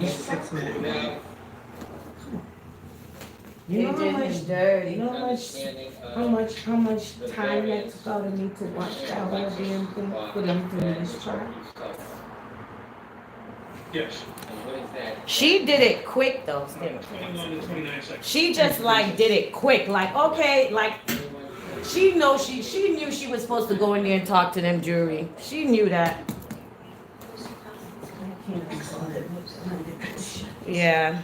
It's 6 minutes. You know how much dirty. You know how much time that took out of me to watch that whole damn thing for them to do this trial? Yes. She did it quick though. 21 to 29 seconds. She just like did it quick. Like, okay, like she knew she was supposed to go in there and talk to them jury. She knew that. Yeah.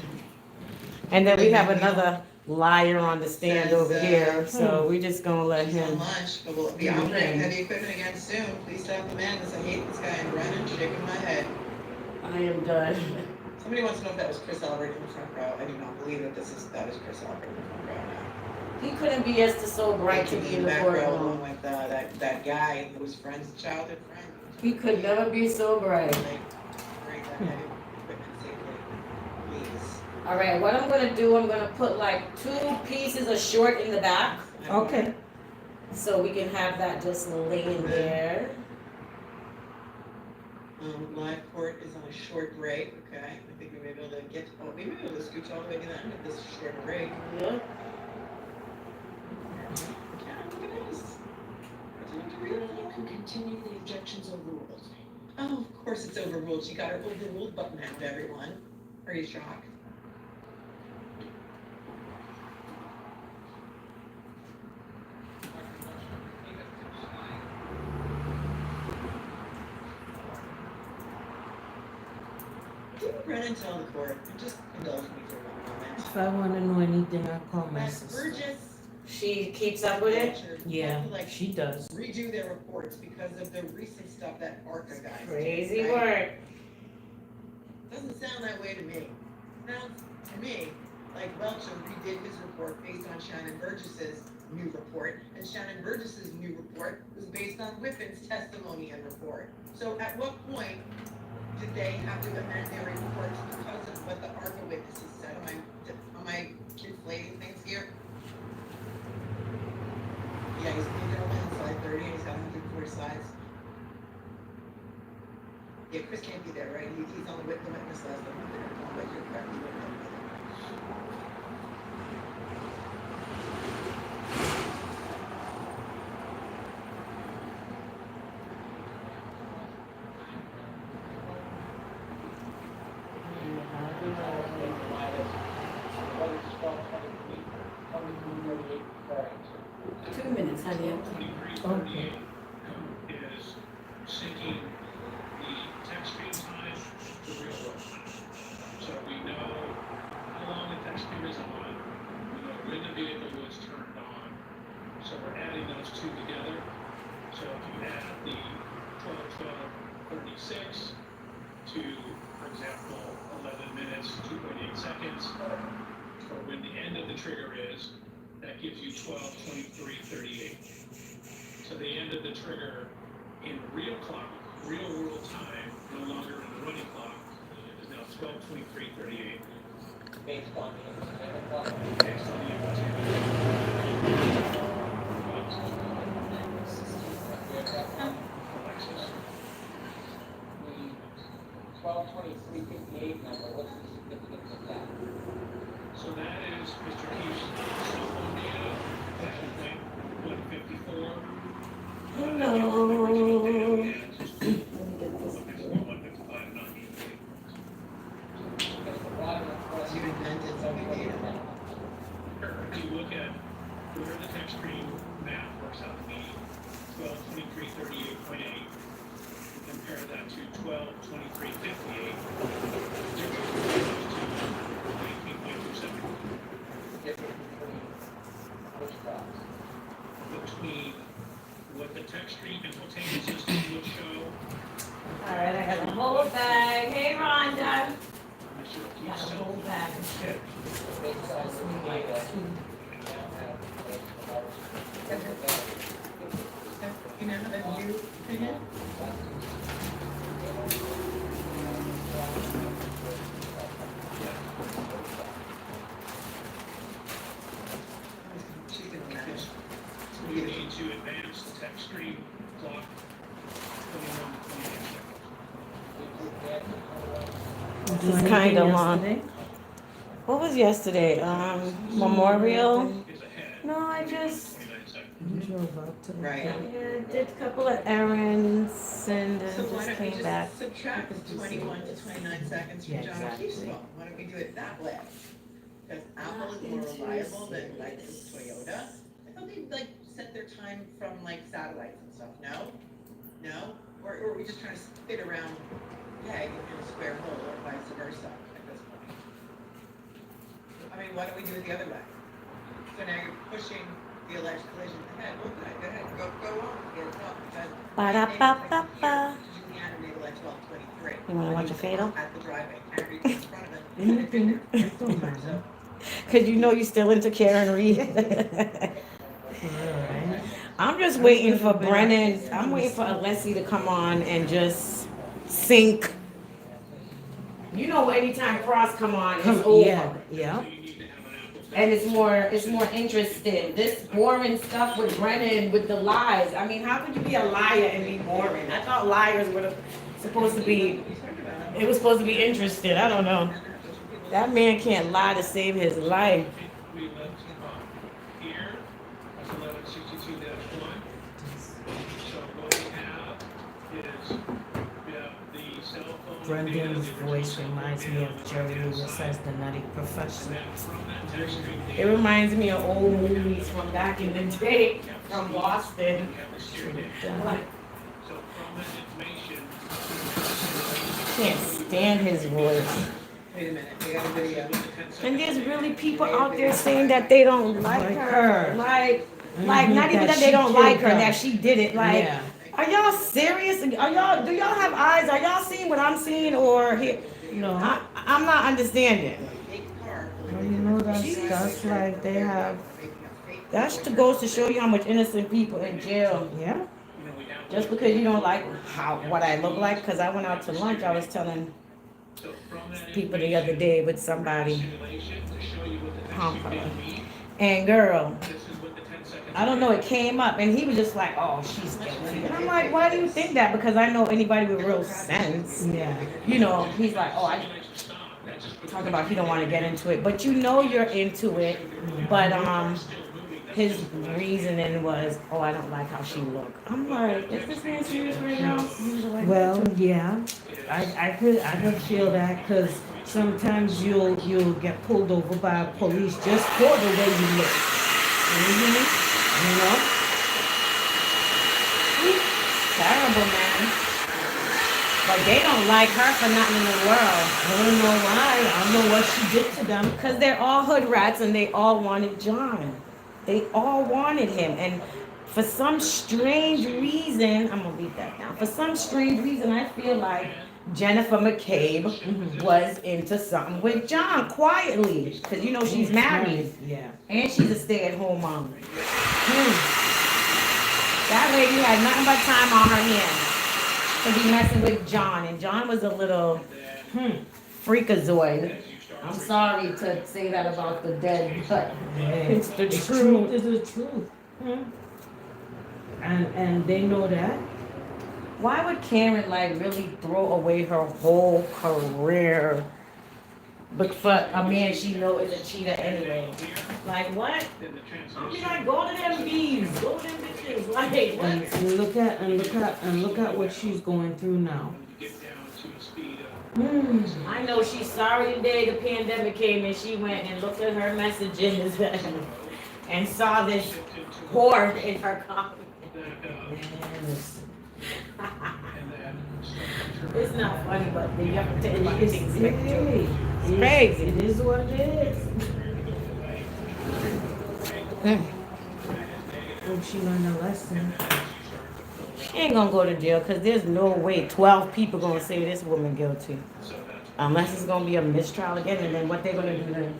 And then we have another liar on the stand over here, so we just gonna let him. Lunch, but we'll be operating heavy equipment again soon. Please stop the madness. I hate this guy and running, shaking my head. I am done. Somebody wants to know if that was Chris Albert in the front row. I do not believe that that is Chris Albert in the front row now. He couldn't be as so bright to be in the back row courtroom. along with that guy who was friends, childhood friend. He could never be so bright. Bring that heavy equipment safely, please. All right, what I'm gonna do, I'm gonna put like 2 pieces of short in the back, Okay. so we can have that just laying there. Live court is on a short break, okay? I think we may be able to get, we may be able to scooch all the way to the end of this short break. Yeah. Yeah, look at this. You can continue, the objections overruled. Oh, of course it's overruled. She got her overruled button out, everyone. Are you shocked? Didn't Brennan tell the court, just indulge me for one moment. If I want to know anything, I call my That sister. Burgess She keeps up with it. Yeah, had to, like, she does. redo their reports because of the recent stuff that ARCA guys did, Crazy right? work. Doesn't sound that way to me. Sounds to me like Welchum redid his report based on Shannon Burgess's new report, and Shannon Burgess's new report was based on Whippin's testimony and report. So at what point did they have to amend their reports because of what the ARCA witnesses said? Am I conflating things here? Yeah, he's on slide 30, and he's got 140 slides. Yeah, Chris can't be there, right? He's on the witness list. But you're correct. He wouldn't have been there. Two minutes, honey. 2338 is syncing the text stream time to real time. So we know how long the text stream is on, we know when the vehicle was turned on. So we're adding those two together. So if you add the 12:12:36 to, for example, 11 minutes, 2.8 seconds, or when the end of the trigger is, that gives you 12:23:38. So the end of the trigger in real clock, real world time, no longer in the running clock, is now 12:23:38. Based on Based on the Alexis. 12:23:58 number, what's the significance of that? So that is Mr. Keith's cell phone data, technically 154. Hello. Unless you invented something data. If you look at where the text stream math works out to be 12:23:38.8, compare that to 12:23:58. Between what the text stream infotainment system would show. All right, I got the whole bag. Hey, Rhonda. I'm sure if you Got the sell- whole bag. You know that you again? She's gonna manage. We need to advance the text stream clock 21 to 28 seconds. do It's anything kinda long. yesterday? What was yesterday? Memorial? Is ahead, No, I just 29 seconds. You drove up to the. Right. yeah, did a couple of errands and then So why just don't we came back. just subtract 21 to 29 seconds from Yeah, John exactly. O'Keefe's phone? Why don't we do it that way? Because Apple is more reliable than like Toyota. I thought they'd like set their time from like satellites and stuff. No? No? Or are we just trying to fit around peg in a square hole or vice versa at this point? I mean, why don't we do it the other way? So now you're pushing the alleged collision ahead. Well, go ahead, go on, get it done. Because Ba-da-ba-ba-ba. you can't enable at 12:23. You wanna watch a fatal? At the driveway, Kennedy was in front of it. Anything, it don't matter. Cause you know you still into Karen Reed. Alright. I'm just waiting for Brennan. I'm waiting for Alessi to come on and just sink. You know, anytime Cross come on, it's over. Yeah, yeah. And it's more interesting. This boring stuff with Brennan with the lies. I mean, how could you be a liar and be boring? I thought liars were supposed to be. It was supposed to be interesting. I don't know. That man can't lie to save his life. We left here, that's 1162-1. So what we have is, we have the cell phone. Brendan's voice reminds me of Jerry Lewis as the Nutty And Professor. then from that text stream, It reminds me of old movies from back in the day from Boston. So from that information. Can't stand his voice. Wait a minute, we got a video. And there's really people out there saying that they don't like her. Like not even that they don't like her, that she did it. Like, Yeah. are y'all serious? Do y'all have eyes? Are y'all seeing what I'm seeing or here? No. I'm not understanding. Well, you know, that's like they have, That's to goes to show you how much innocent people in jail. yeah. Just because you don't like what I look like, because I went out to lunch, I was telling people the other day with somebody, and girl, I don't know, it came up and he was just like, oh, she's guilty. And I'm like, why do you think that? Because I know anybody with real sense, Yeah. you know, he's like, oh, I talking about he don't want to get into it, but you know you're into it. But his reasoning was, oh, I don't like how she look. I'm like, is this man serious right now? Well, yeah, I could feel that because sometimes you'll get pulled over by police just for the way you look. You know? Terrible, man. But they don't like her for nothing in the world. I don't know why. I don't know what she did to them. Because they're all hood rats and they all wanted John. They all wanted him. And for some strange reason, I'm going to leave that down. For some strange reason, I feel like Jennifer McCabe was into something with John quietly. Because you know she's married. Yeah. And she's a stay-at-home mom. That lady had nothing but time on her hands to be messing with John. And John was a little freakazoid. I'm sorry to say that about the dead, but it's the truth. It's the truth. And they know that. Why would Karen like really throw away her whole career but for a man she know is a cheater anyway? Like what? I'll be like, go to them bees, go to them bitches. Like what? And look at what she's going through now. I know she's sorry the day the pandemic came and she went and looked at her messages and saw this horde in her comment. Yes. It's not funny, but you have to take my things It's crazy. It is what it is. Hope she learned a lesson. She ain't gonna go to jail because there's no way 12 people gonna say this woman guilty. Unless it's gonna be a mistrial again, and then what they're gonna do then?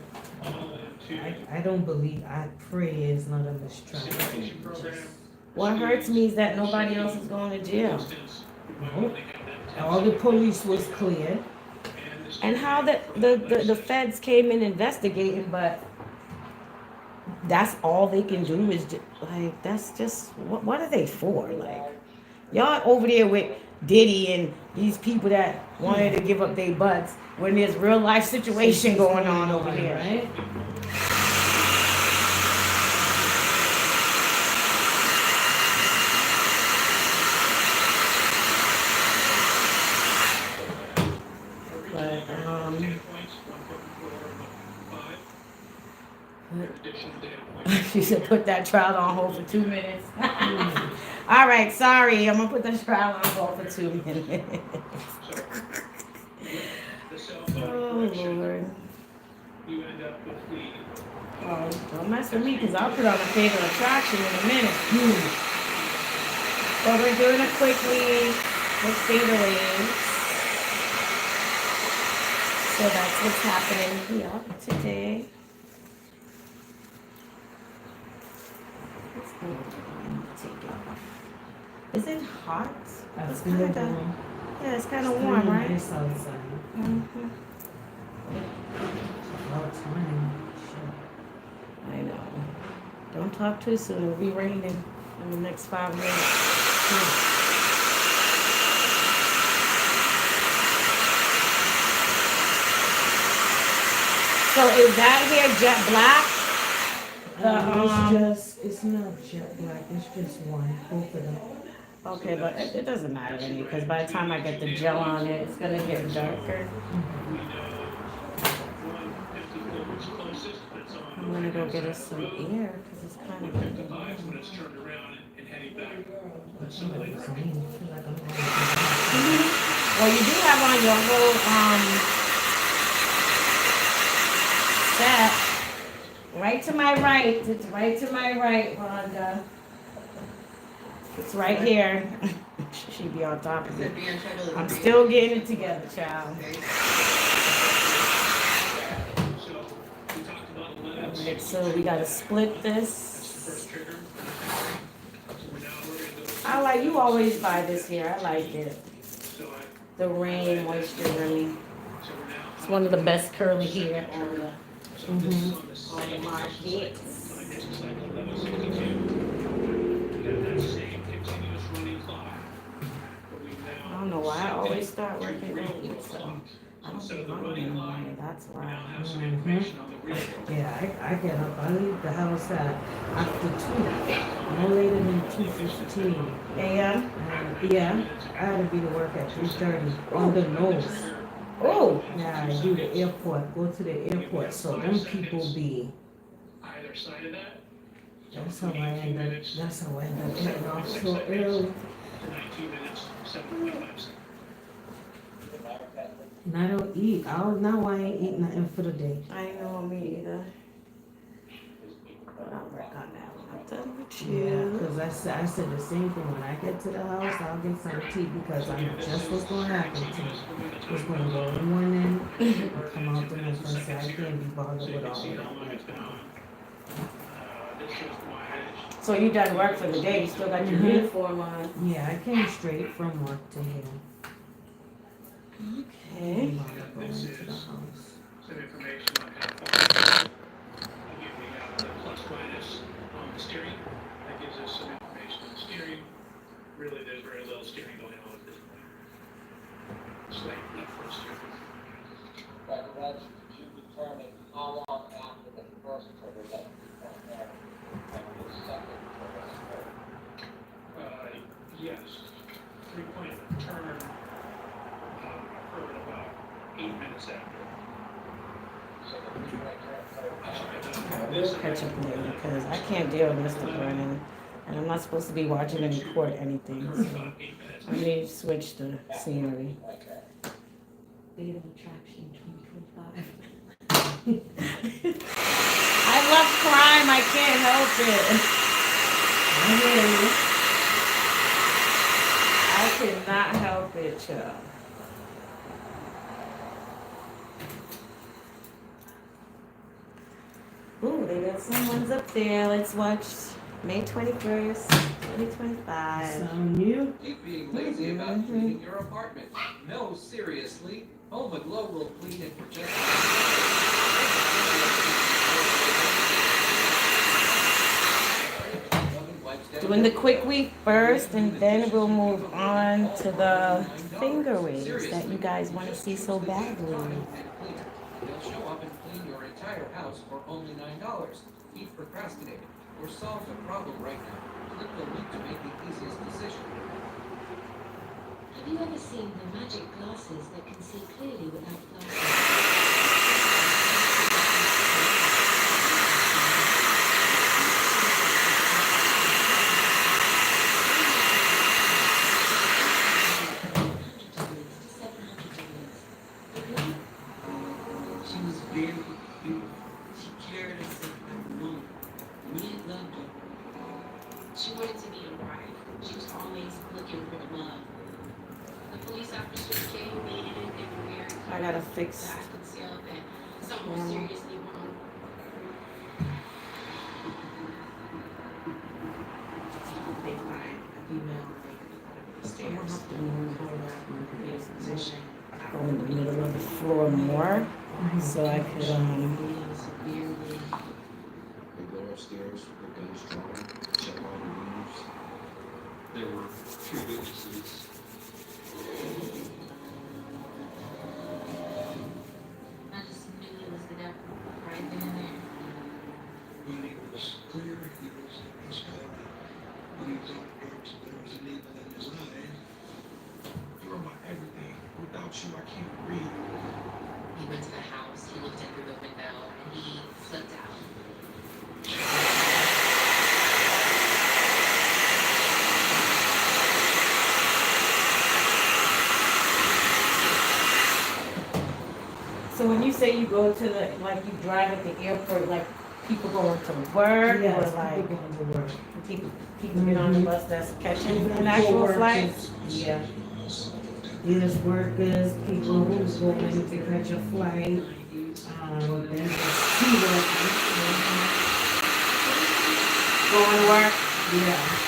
I pray it's not a mistrial. What hurts me is that nobody else is going to jail. All the police was cleared. And how the feds came in investigating, but that's all they can do is like, that's just, what are they for? Like, y'all over there with Diddy and these people that wanted to give up their butts when there's real life situation going on over here. Right? But 10 points, 1.45. Additional data points. she said put that trial on hold for 2 minutes. All right, sorry, I'm gonna put the trial on hold for 2 minutes. So, the cell phone Oh correction, Lord. you end up with the Oh, don't mess with me because I'll put on a fatal attraction in a minute. But we're doing a quickly with Fingerwaves. So that's what's happening here today. Let's go take it off. Is it hot? That's It's good. kinda, yeah, it's kind of warm, right? Nice outside. Mm-hmm. About time. Shit. I know. Don't talk too soon. It'll be raining in the next 5 minutes. So is that here jet black? It's not jet black, it's just one, both of them. Okay, but it doesn't matter to me because by the time I get the gel on it, it's gonna get darker. we know one 54 is closest, that's on I'm gonna go get us some air because it's kind of getting 55 warm. when it's turned around and heading back. I feel like it's raining. I feel like I'm going Well, you do have on your whole set. Right to my right. It's right to my right, Rhonda. It's right here. She be on top of it. I'm still getting it together, child. So we talked about limits. Alright, so we gotta split That's the this. first trigger. So we're gonna go. I like you always buy this here. I like it. So The rain moisture really. we're now. It's one of the best curly hair on the So this is on the on the same market. next cycle, 1162. We got that same continuous running clock. But we I now. don't know why I always set start it to working real late, world so clocks. I don't Instead be of the running running in the clock, morning. That's we why. now have some information on the real world. Yeah, I get up, I leave the house at after 2, no later than 2:15. AM. Yeah, I had to be to work at 3:30 on the nose. Oh, Yeah, I do the airport, go to the airport, so them people be, Either side of that. that's how I end up getting off so early. 19 minutes, 7.5 seconds. And I don't eat, now I ain't eat nothing for the day. I know me either. But I'll work on that when I'm done with Yeah, you. cause I said the same thing, when I get to the house, I'll get some tea, because I know just what's gonna happen to me. It's gonna go in one end, and come out the next one, so I can't be bothered with all of that right now. This is why it is. So you done work for the day? You still got your Mhm. uniform on? Yeah, I came straight from work to here. Okay. I'm about to go into the house. Some information on how far. Again, we have the plus minus on the steering. That gives us some information on the steering. Really, there's very little steering going on at this point. Slight left foot steering. Recommends you determine how long after the first trigger that you can have and the second trigger. Yes, 3-point turn occurred about 8 minutes after. So the three-point turn. We'll catch up later because I can't deal with Mr. Brennan. And I'm not supposed to be watching him record anything. So About 8 minutes. I may switch the scenery. Okay. Date of attraction 2025. I love crime. I can't help it. I cannot help it, child. Ooh, they got someone's up there. Let's watch May 21st, 2025. Sound new? Keep being lazy about cleaning your apartment. No, seriously. Home Aglow will clean it for just. Wipes down Doing the Quickweave first, and then we'll move on to the Fingerwaves that you guys want to see so badly. They'll show up and clean your entire house for only $9. Keep procrastinating or solve the problem right now. Click the link to make the easiest decision. Have you ever seen the magic glasses that can see clearly without glasses? She was very beautiful. She carried herself like a woman. Men loved her. She wanted to be a wife. She was always looking for love. The police officers came in and were very I gotta fix. I could tell that something was seriously wrong. They find a female naked at the bottom of the stairs. Position. Go in the middle of the floor more, so I could Severely. They go upstairs, put guns drawn, check all the rooms. There were few witnesses. I just knew it was the devil right then and there. When it was clear he was inspired, when he was on drugs, there was an evil in his life. You're my everything. Without you, I can't breathe. He went to the house, he looked in through the window, and he flipped out. So when you say you go to the, like you drive at the airport, like people going to work Yes, or like people going to work. people get on the bus that's catching an actual flight? Yeah. There's workers, people who's going to catch a flight. There's two workers. Going to work? Yeah.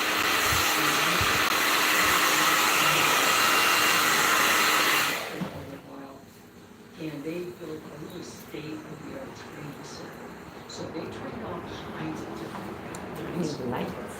And they built a really state-of-the-art training center. So they train all kinds of different These guys. lights.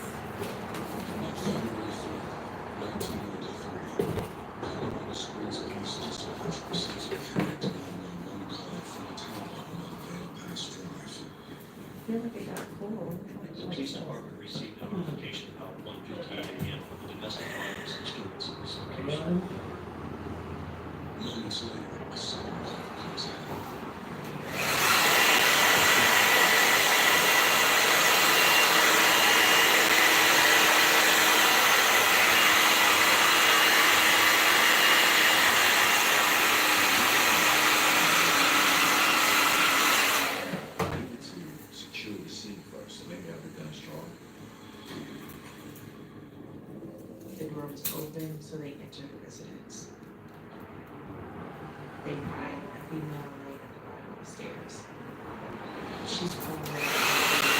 I feel like it got cool. The police department received a notification about 1:15 a.m. for the domestic violence disturbance in this location. Moments later, a sound comes out. Secure the scene first, so maybe have the guns drawn. The door was open, so they entered the residence. They find a female laying at the bottom of the stairs. She's from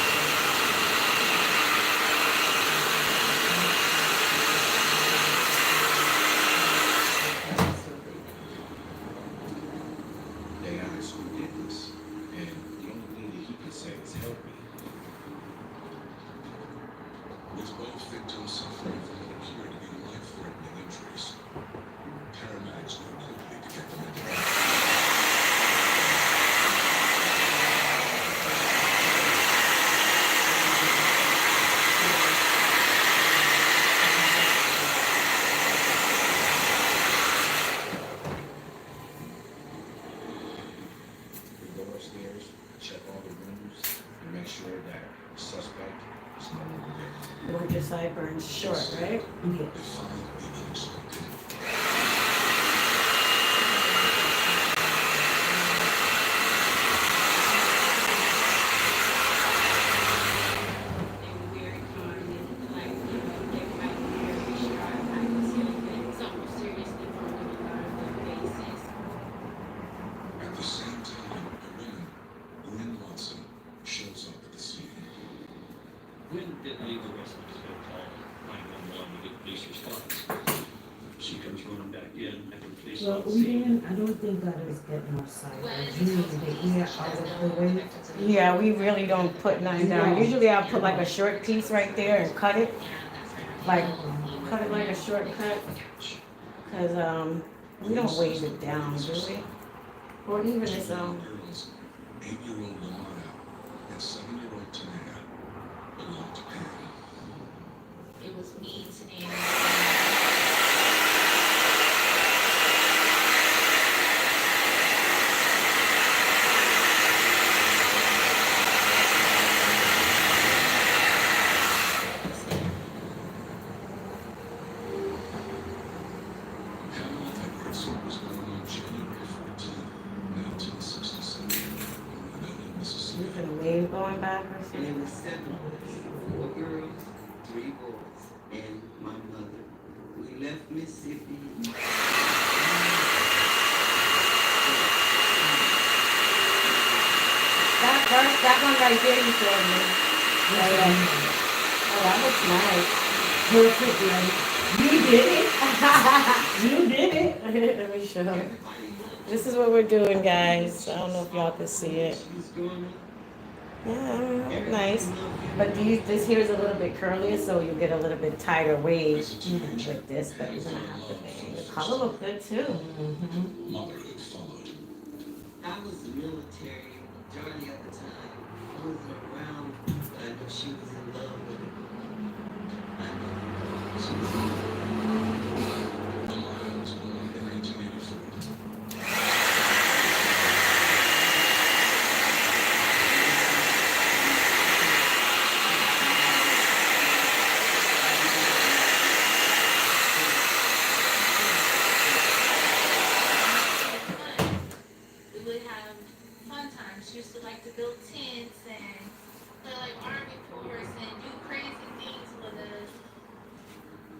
They asked who did this, and the only thing that he could say is help me. With both victims suffering from what appeared to be life-threatening injuries, paramedics moved quickly to get them into hospital. We go upstairs, check all the rooms, and make sure that the suspect is no longer there. Roger Cyber's short, right? Yeah. They find the unexpected. They were very calm and like, everybody very sharp. I could tell that something was seriously wrong with a lot of their faces. At the same time, a woman, Gwen Watson, shows up at the scene. Gwen didn't leave the residence to call 911 to get police response. She comes running back in after the police Well, on the we scene. didn't, I don't think that is getting outside. You need to get here out of the way. Yeah, we really don't put nothing down. Usually I'll put like a short piece right there and cut it. Like, cut it like a shortcut, cause we don't wave it down, do we? Or even this Girls, 8-year-old Lamar and 7-year-old Tanea belong to Pam. It was me today. Pamela Edwards was born on January 14, 1967, in Ravenna, you Mississippi. can wave going back or And something. it was 7 of us, 4 girls, 3 boys, and my mother. We left Mississippi. That one right there you showed me. Oh, yeah. Oh, that looks nice. Perfect, like, you did it. You did it. Let me show. This is what we're doing, guys. I don't know if y'all can see it. She was growing up. Yeah, nice. But this here is a little bit curlier, so you get a little bit tighter wave with this. But you're gonna have to make the color look good too. Mm-hmm. Motherhood followed. I was military, majority of the time. I wasn't around, but I know she was in love with it. I know she was in love. Lamar was born in 1984. We would have fun times. She used to like to build tents and play like Army Force and do crazy things with us.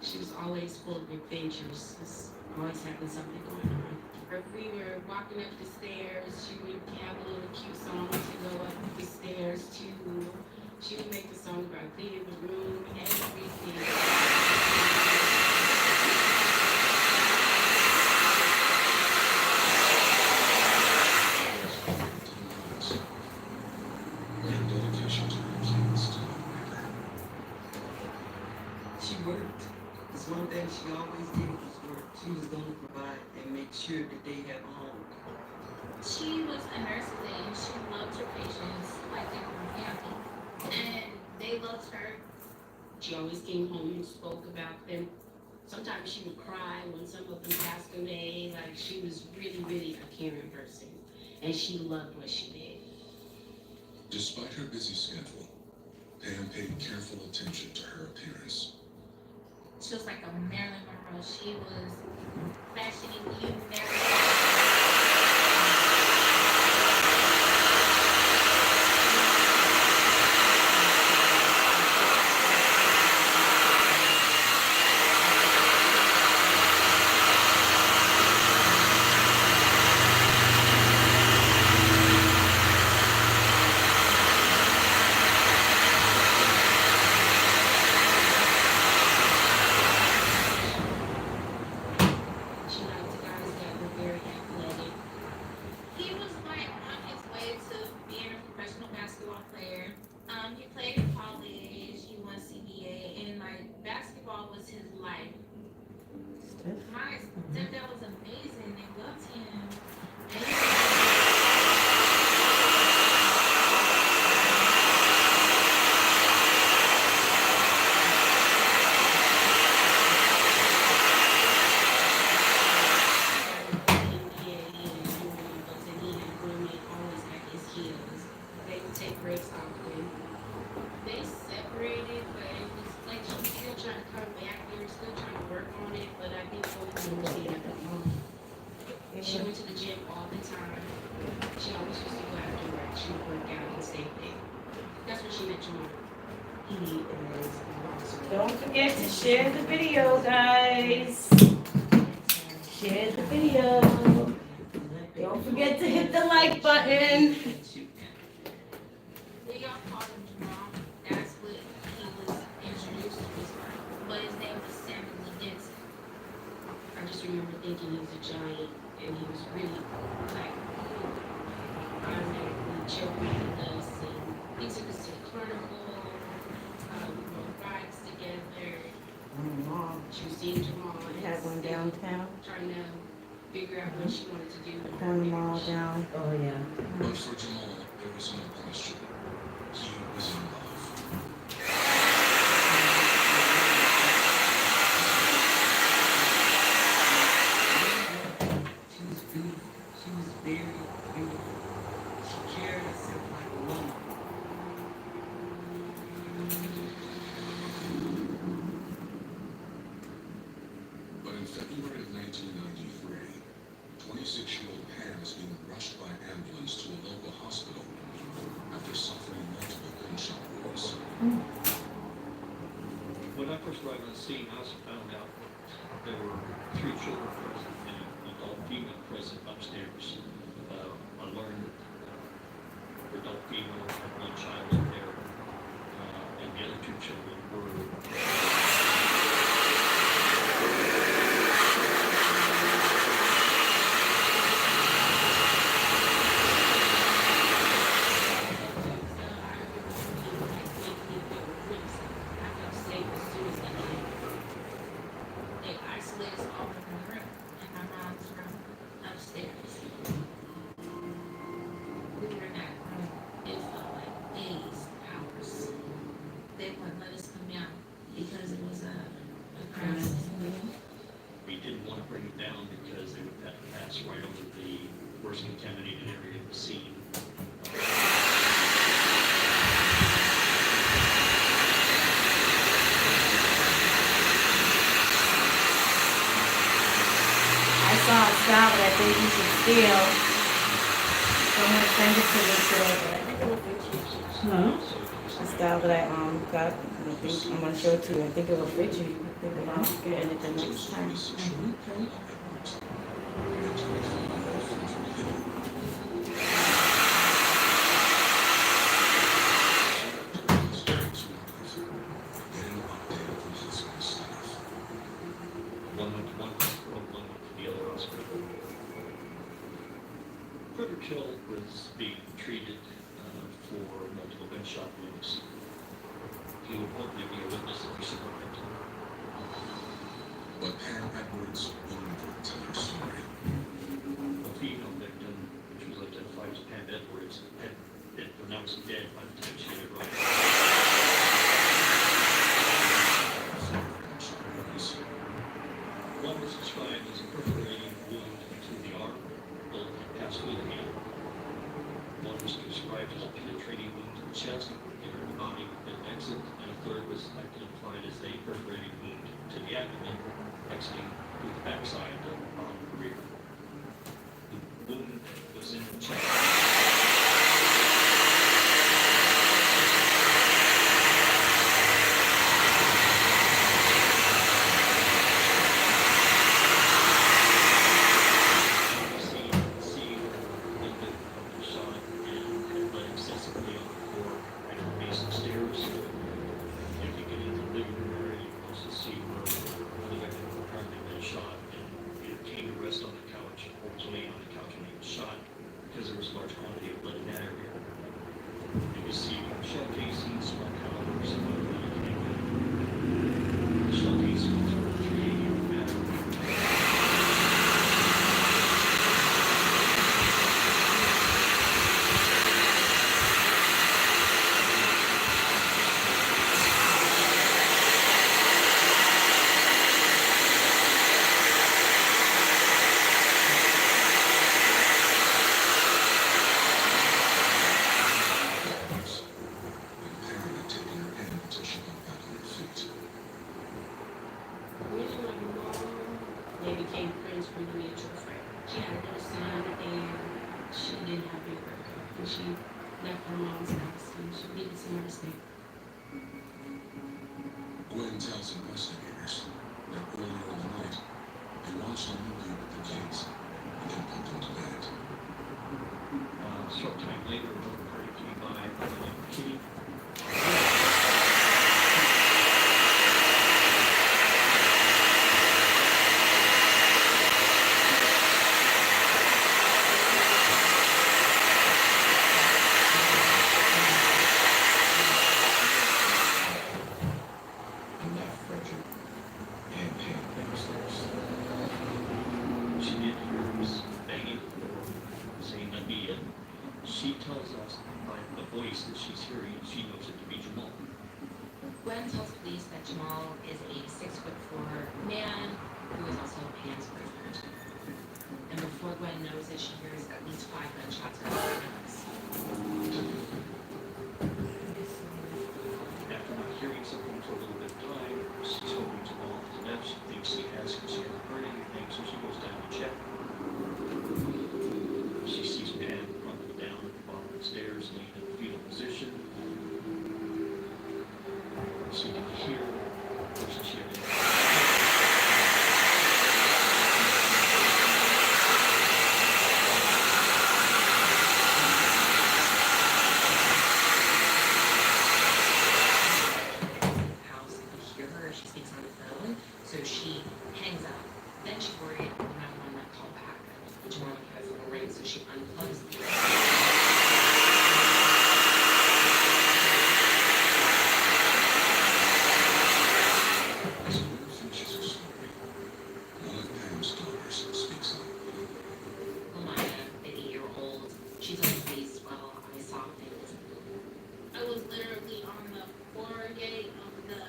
She was always full of adventures. Just always having something going on. If we were walking up the stairs, she would have a little cute song to go up the stairs to. She would make a song about cleaning the room, everything. Her dedication to her kids did not waver. She worked. It's one thing she always did was work. She was going to provide and make sure that they have a home. She was a nurse and she loved her patients like they were family. And they loved her. She always came home and spoke about them. Sometimes she would cry when some of them passed away. Like, she was really, really a caring person. And she loved what she did. Despite her busy schedule, Pam paid careful attention to her appearance. She was like a Marilyn Monroe. She was fashioning you, Marilyn. She liked guys that were very athletic. He was like on his way to being a professional basketball player. He played in college, he won CBA, and like basketball was his life. My stepdad was amazing. They loved him. And he They would take breaks often. they separated, but it was like she was still trying to come back. They were still trying to work on it, but I think both of them were together. She went to the gym all the time. She always used to go after work. She would work out and stay fit. That's when she met Jamar. He is awesome. Don't forget to share the video, guys. Share the video. Don't forget to hit the like button. We all called him Jamal. That's what he was introduced to us by. But his name was Samuel Denson. I just remember thinking he was a giant and he was really like automatically joking with us and he took us to the carnival, we rode rides together. She was seeing Jamal and We had one downtown, trying to figure out what she wanted to do with her torn them all marriage. down. Oh, yeah. But for Jamal, there was no question. He was in love. She was beautiful. She was very beautiful. She carried herself like a woman. But in February of 1993, 26-year-old Pam is being rushed by ambulance to a local hospital after suffering multiple gunshot wounds. When I first arrived on the scene, I also found out there were 3 children present and an adult female present upstairs. I learned the adult female had 1 child in there, and the other 2 children were. They isolated us all in the room, in my mom's room upstairs. We were in that room, it felt like days, hours. They wouldn't let us come out because it was a crisis. We didn't want to bring them down because they would have to pass right over the worst contaminated area of the scene. I saw a style that they used to steal. Someone sent it to me today, but I think it will fit you. Huh? A style that I got, I think I'm gonna show it to you. I think it will fit you. I think about getting it the next time. Okay. One went to one hospital, one went to the other hospital. Frederick Hill was being treated for multiple gunshot wounds. He would hopefully be a witness if he survived. But Pam Edwards will never tell her story. A female victim, which was identified as Pam Edwards, had been pronounced dead by the time she had arrived. One was described as a perforating wound to the arm, both had passed through the hand. One was described as a penetrating wound to the chest, entered the body at exit, and a third was identified as a perforating wound to the abdomen, exiting through the backside of the bottom of the rear. The wound was in the chest. Because there was a large quantity of blood in that area. You can see shell casings, small calibers, and other the shell casings were 380 matter. Pam had taken her in until she got back on her feet. Originally, my mom, they became friends from the mutual friend. She had another son, and she didn't have a work, and she left her mom's house, and she needed somewhere to stay. Gwen tells investigators that earlier in the night, they watched a movie with the kids and then put them to bed. A short time later, another party came by, named Kitty. And left Frederick and Pam she tells us by the voice that she's hearing, she knows it to be Jamal. Gwen tells police that Jamal is a 6'4" man who is also Pam's boyfriend. And before Gwen knows it, she hears at least 5 gunshots in her house. After not hearing something for a little bit of time, she's hoping Jamal is dead. She thinks he hasn't heard anything, so she goes down to check. She sees Pam crumpled down at the bottom of the stairs, laying in a fetal position. She didn't hear, wasn't she? House can hear her, she speaks on the phone, so she hangs up. Then she's worried the 911 call back. Jamal has a ring, so she unplugs the As Gwen finishes her story, one of Pam's daughters speaks up. Melania, the 8-year-old, she told the police, well, I saw things. I was literally on the foyer of the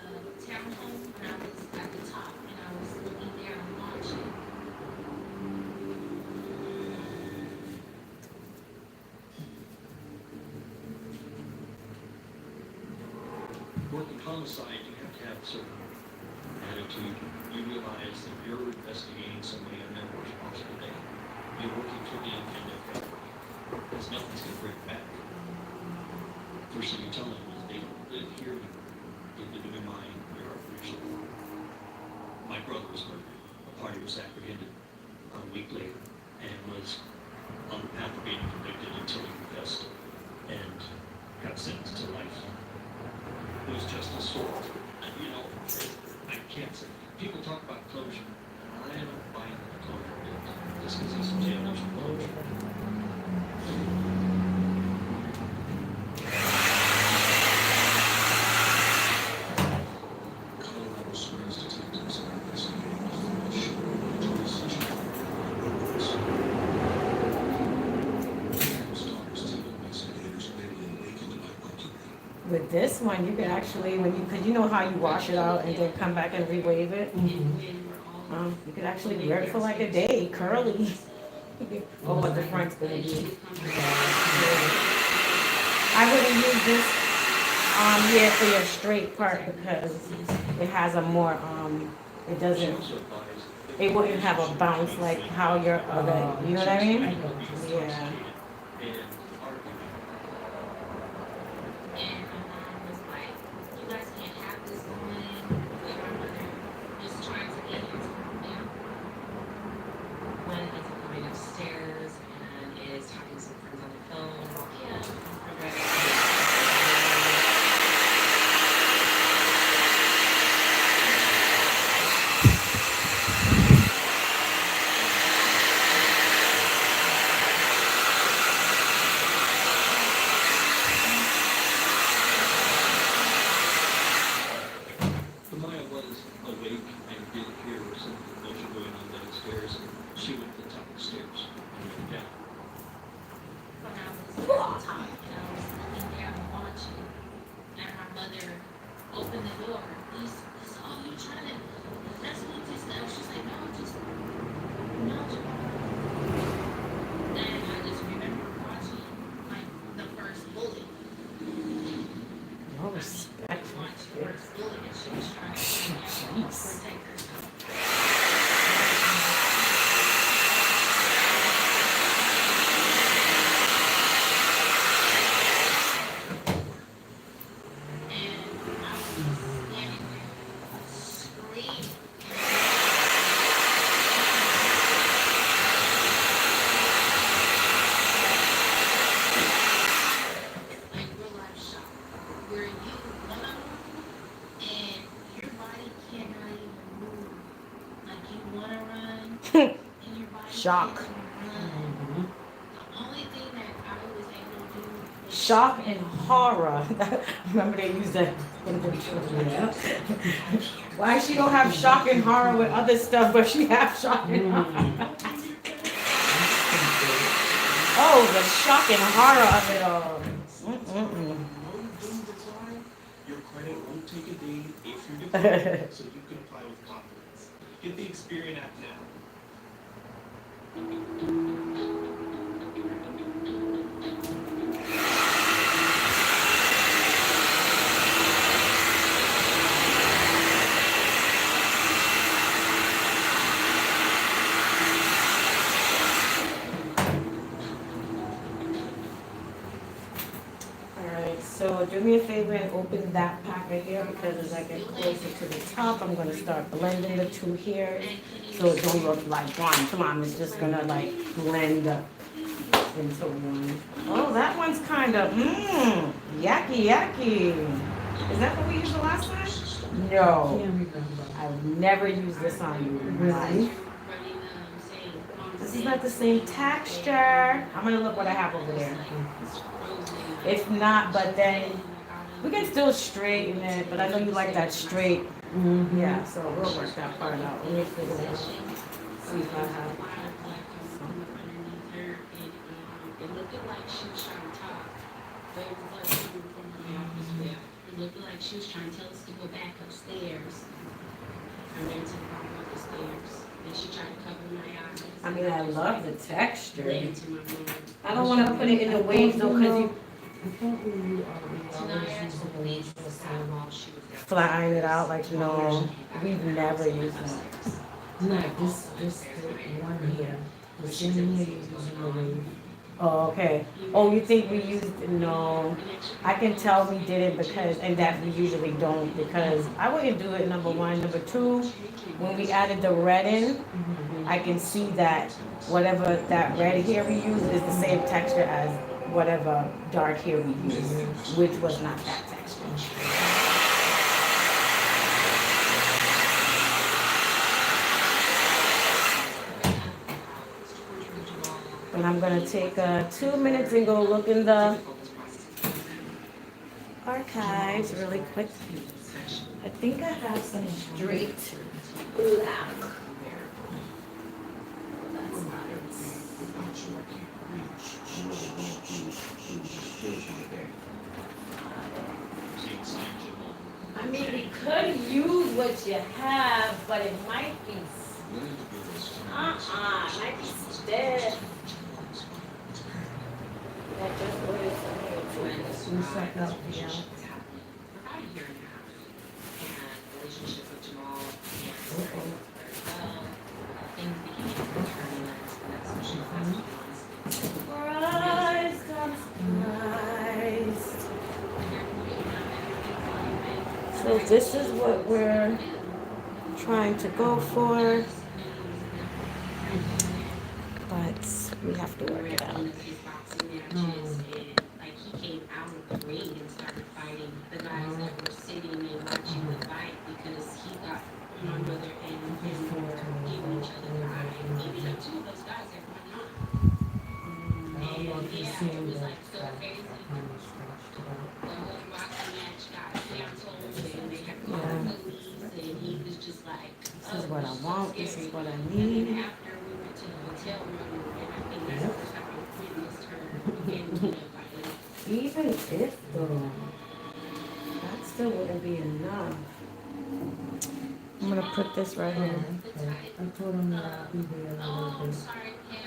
townhome and I was at the top and I was looking there and watching. Working homicide, you have to have a certain attitude. You realize that you're investigating somebody on their worst possible day. You're working for the end of recovery. Because nothing's going to bring it back. First thing you tell them is they don't live here. They live in your mind. You're artificial. My brother was murdered. A party was apprehended a week later and was on the path of being convicted until he confessed and got sentenced to life. It was just assault. And, you know, I can't say. People talk about closure. I don't find the closure bit. Just because he's in jail, there's closure. Colorado Springs detectives are investigating the flash of 26-year-old Fingerwaves. Pam's daughters tell investigators they were awakened by bubbling. With this one, you can actually, because you know how you wash it out and then come back and re-wave it? You could actually wear it for like a day, curly. Or what the front's gonna be. I wouldn't use this here for your straight part because it has a more, it doesn't, it wouldn't have a bounce like how your other, you know what I mean? Yeah. And my mom was like, you guys can't have this going. And my mother was trying to get him to calm down. Gwen ends up going upstairs and is talking to some friends on the phone. Yeah. Maya was awake and did hear some commotion going on downstairs. She went to the top of the stairs and went down. When I was at the top and I was looking there and watching. And my mother opened the door. He's oh, you trying to mess with this stuff? She's like, no, just no, Jamal. And I just remember watching like the first bullet. No respect. Watch the first bullet and she was trying to protect herself. And I was just standing there screaming. Like real life shock, where you wanna move and your body cannot even move. Like you wanna run and your body Shock. can't even run. The only thing that I was able to do was Shock and horror. Remember they used that in the Yeah. Why she don't have shock and horror with other stuff, but she have shock and horror? Oh, the shock and horror of it all. Mm-mm-mm. Your credit won't take a ding if you default, so you can apply with confidence. Get the Experian app now. Alright, so do me a favor and open that packet here because as I get closer to the top, I'm gonna start blending the two here. So it don't look like one. Come on, it's just gonna like blend up into one. Oh, that one's kind of, yucky, yucky. Is that what we used the last time? No, Can't remember. I've never used this on you. Really? This is not the same texture. I'm gonna look what I have over there. If not, but then we can still straighten it, but I know you like that straight. Mm-hmm. Yeah, so we'll work that part out. Let me figure it out. See if I have. It looked like she was trying to talk, but it was like coming from my office where it looked like she was trying to tell us to go back upstairs. I ran to the bottom of the stairs, and she tried to cover my eyes. I mean, I love the texture. Led into my room. I don't want to put it in the waves though, because you I thought we Tonight always I use told the Lisa waves to for stop sound. while she was there. flatten it out. Like, no, we've never used that. No, this one here, the same here you're using the wave. Oh, okay. Oh, you think we used, no. I can tell we did it because, and that we usually don't, because I wouldn't do it, number one. Number two, when we added the red in, I can see that whatever that red here we use is the same texture as whatever dark here we use, which was not that texture. And I'm gonna take 2 minutes and go look in the archives really quick. I think I have some straight black. That's not it. I mean, we could use what you have, but it might be, might be stiff. That just ordered some We set up, yeah. About a year and a half. And relationship with Jamal and very well. Things began to turn left, especially the last few months. Surprised, I'm surprised. So this is what we're trying to go for, but we have to work it out. His boxing matches and like he came out of the ring and started fighting the guys that were sitting and watching the fight because he got on my brother and him were giving each other the eye. And even the two of those guys that went on. I don't know if you've Yeah, seen it was the like so crazy. kind of stretched it out. The whole boxing match got canceled and they had called the police and he was just like, This is what I so want, this scary. is what I And need. then after we went to the hotel room, and I think that's the first time I witnessed her begin to violent. Even if though, that still wouldn't be enough. I'm gonna put this right here. Okay. I told him that I'll be there a Oh, little I'm bit. sorry, Pam.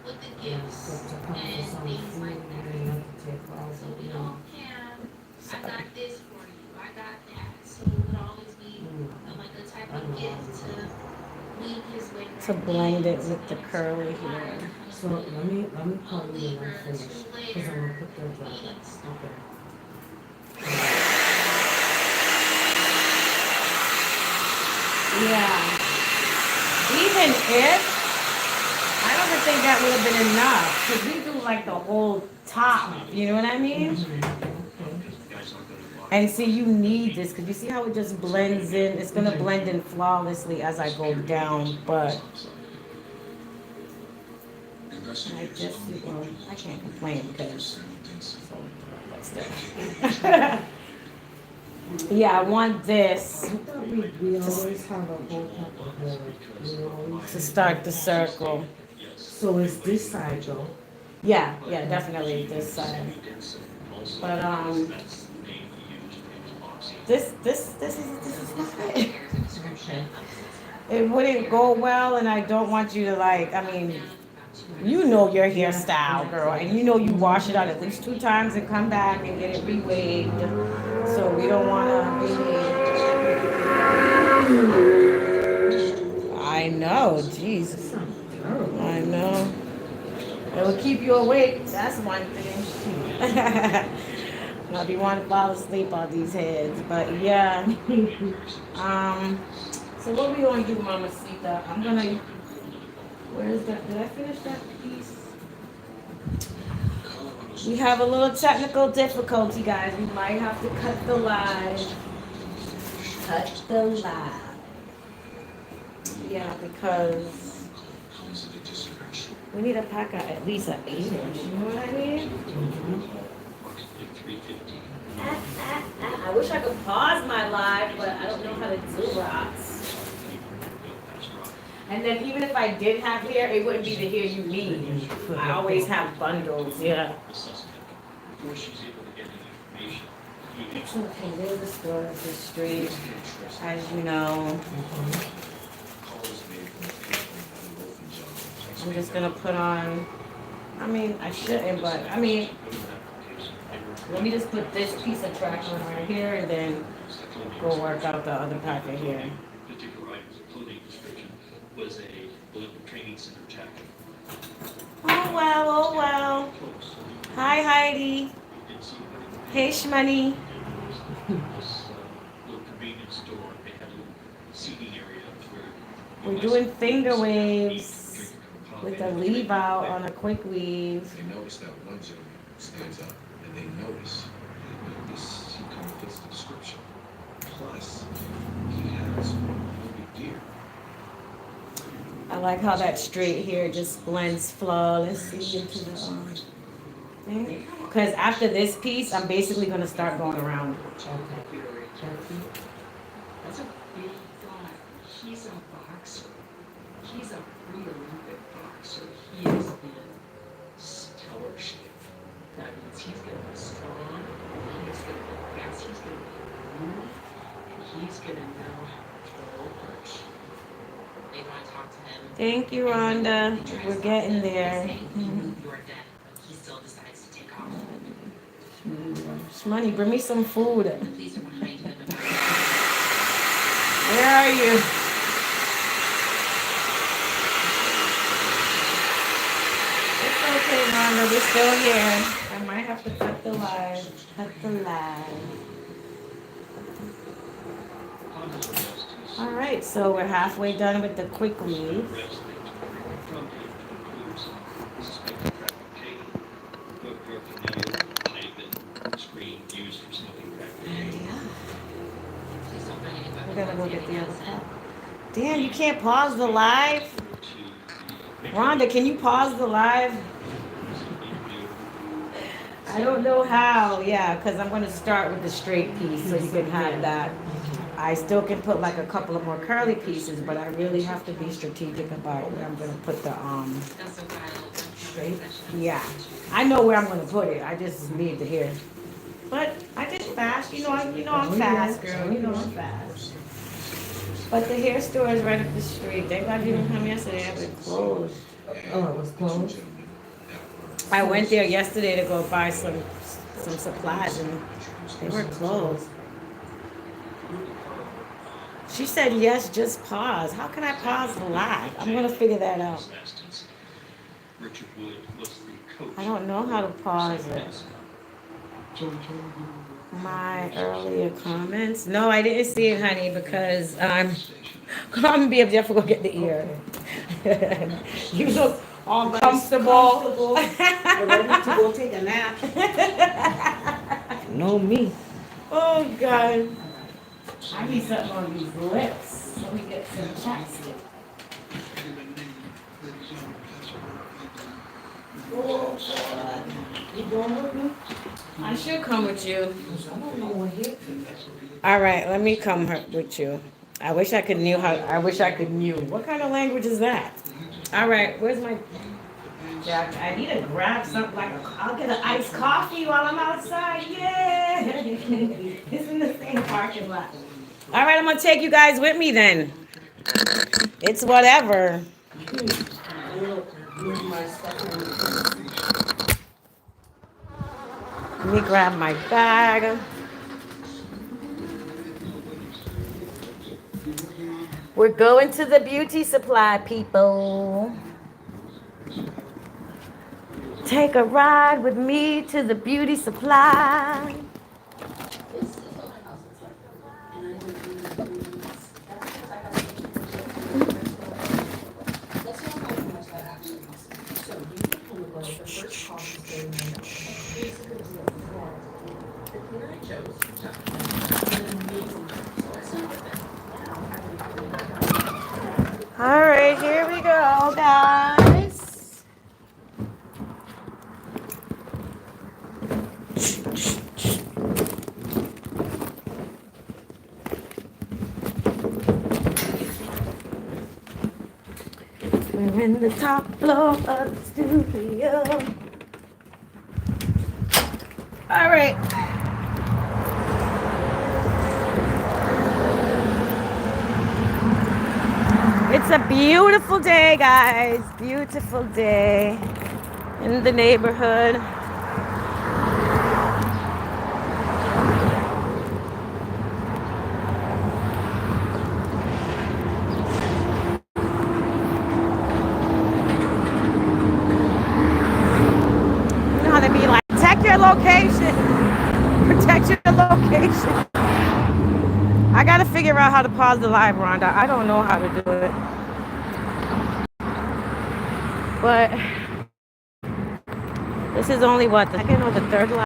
With the Yeah, gifts so to come for and some things food like and that. then have to take calls So with we me. know, Pam, I Sorry. got this for you. I got that. So it would always be like a type of gift to weave his way. To blend it with the curly hair. So let me call you when I'm finished, cause I'm gonna put the Dropbox. Okay. Yeah. Even if, I don't even think that would have been enough, because we do like the whole top, you know what I mean? And see, you need this, because you see how it just blends in? It's going to blend in flawlessly as I go down, but I just, well, I can't complain because, so, but still. Yeah, I want this I thought we always have a whole cup of water, you know? to start the circle. So is this side though? Yeah, definitely this side. But this is not it. Okay. It wouldn't go well, and I don't want you to like. I mean, you know your hairstyle, girl, and you know you wash it out at least 2 times and come back and get it re-waved. So we don't want to be. I know, jeez. I know. It will keep you awake. That's one thing. I'll be wanting to fall asleep on these heads, but yeah. Um. So what we gonna do, Mama Sita? I'm gonna. Where is that? Did I finish that piece? We have a little technical difficulty, guys. We might have to cut the live. Cut the live. Yeah, because we need a pack of at least an 8-inch. You know what I mean? I wish I could pause my live, but I don't know how to do rocks. And then even if I did have hair, it wouldn't be the hair you need. I always have bundles, yeah. It's okay, there's a store up the street, as you know. I'm just gonna put on, I mean, I shouldn't, but I mean, let me just put this piece of track on right here and then go work out the other packet here. Oh well, oh well. Hi Heidi. Hey Shmoney. We're doing finger waves with a leave out on a Quickweave. They notice that one gentleman stands up, and they notice this he kind of fits the description. Plus, he has no big deer. I like how that straight here just blends flawlessly into the thing. Because after this piece, I'm basically going to start going around. That's a big thought. He's a boxer. He's a pre-Olympic boxer. He is in stellar shape. That means he's going to be strong. He's going to be fast. He's going to be move. And he's going to know how to throw a punch. They want to talk to him. Thank you, Rhonda. We're getting there. You're dead, but he still decides to take off. Shmoney, bring me some food. The police are behind him. Where are you? It's okay, Rhonda. We're still here. I might have to cut the live. Cut the live. All right, so we're halfway done with the Quickweave. We're gonna go get the other pack. Damn, you can't pause the live? Rhonda, can you pause the live? I don't know how. Yeah, because I'm going to start with the straight piece so you can have that. I still can put like a couple of more curly pieces, but I really have to be strategic about where I'm going to put the straight. Yeah, I know where I'm going to put it. I just need to hear. But I did fast. You know I'm fast, girl. You know I'm fast. But the hair store is right up the street. They got even come yesterday. It was closed. Oh, it was closed? I went there yesterday to go buy some supplies and they were closed. She said, yes, just pause. How can I pause the live? I'm going to figure that out. I don't know how to pause it. My earlier comments? No, I didn't see it, honey, because I'm going to be able to go get the ear. You look all comfortable. You're ready to go take a nap. Know me. Oh, God. I need something on these lips. Let me get some chapstick. Oh, God. You going with me? I should come with you. I don't know what hit you. All right, let me come with you. I wish I could knew. What kind of language is that? All right, where's my Jack, I need to grab something like I'll get an iced coffee while I'm outside. Yeah. It's in the same parking lot. All right, I'm gonna take you guys with me then. It's whatever. Let me grab my bag. We're going to the beauty supply, people. Take a ride with me to the beauty supply. All right, here we go, guys. We're in the top floor of the studio. All right. It's a beautiful day, guys. Beautiful day in the neighborhood. You know how to be like, protect your location. Protect your location. I gotta figure out how to pause the live, Rhonda. I don't know how to do it. But this is only what, the second or the third live?